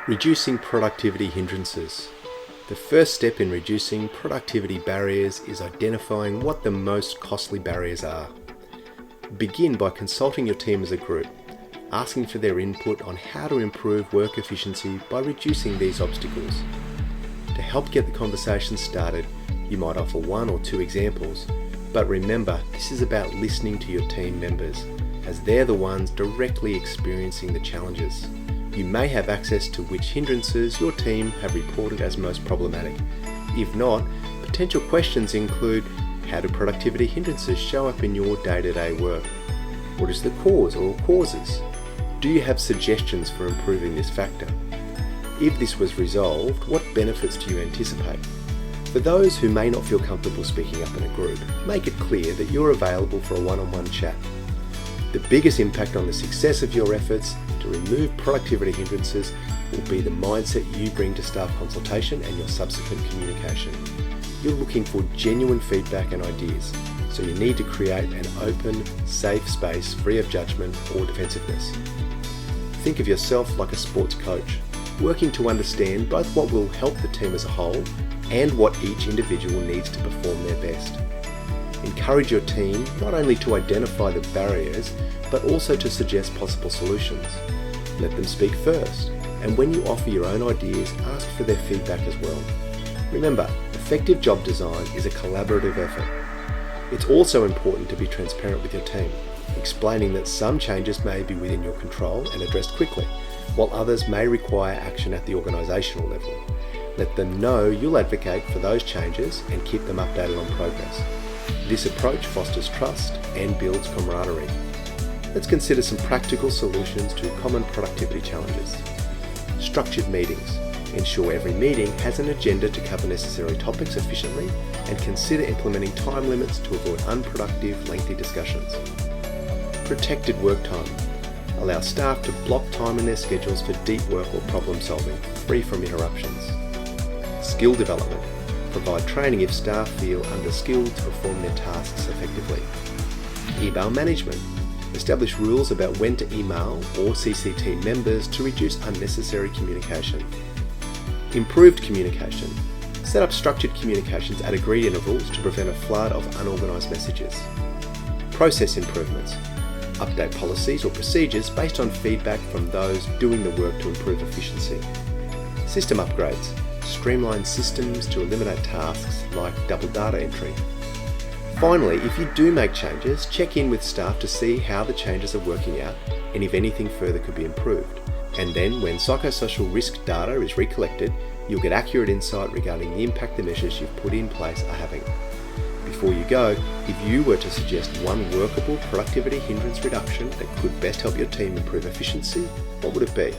Reducing productivity hindrances. The first step in reducing productivity barriers is identifying what the most costly barriers are. Begin by consulting your team as a group, asking for their input on how to improve work efficiency by reducing these obstacles. To help get the conversation started, you might offer one or two examples, but remember, this is about listening to your team members, as they're the ones directly experiencing the challenges. You may have access to which hindrances your team have reported as most problematic. If not, potential questions include: how do productivity hindrances show up in your day-to-day work? What is the cause or causes? Do you have suggestions for improving this factor? If this was resolved, what benefits do you anticipate? For those who may not feel comfortable speaking up in a group, make it clear that you're available for a one-on-one chat. The biggest impact on the success of your efforts to remove productivity hindrances will be the mindset you bring to staff consultation and your subsequent communication. You're looking for genuine feedback and ideas, so you need to create an open, safe space free of judgment or defensiveness. Think of yourself like a sports coach, working to understand both what will help the team as a whole and what each individual needs to perform their best. Encourage your team not only to identify the barriers, but also to suggest possible solutions. Let them speak first, and when you offer your own ideas, ask for their feedback as well. Remember, effective job design is a collaborative effort. It's also important to be transparent with your team, explaining that some changes may be within your control and addressed quickly, while others may require action at the organisational level. Let them know you'll advocate for those changes and keep them updated on progress. This approach fosters trust and builds camaraderie. Let's consider some practical solutions to common productivity challenges. Structured meetings. Ensure every meeting has an agenda to cover necessary topics efficiently, and consider implementing time limits to avoid unproductive, lengthy discussions. Protected work time. Allow staff to block time in their schedules for deep work or problem solving, free from interruptions. Skill development. Provide training if staff feel underskilled to perform their tasks effectively. Email management. Establish rules about when to email or CC team members to reduce unnecessary communication. Improved communication. Set up structured communications at agreed intervals to prevent a flood of unorganised messages. Process improvements. Update policies or procedures based on feedback from those doing the work to improve efficiency. System upgrades. Streamline systems to eliminate tasks like double data entry. Finally, if you do make changes, check in with staff to see how the changes are working out and if anything further could be improved. And then, when psychosocial risk data is recollected, you'll get accurate insight regarding the impact the measures you've put in place are having. Before you go, if you were to suggest one workable productivity hindrance reduction that could best help your team improve efficiency, what would it be?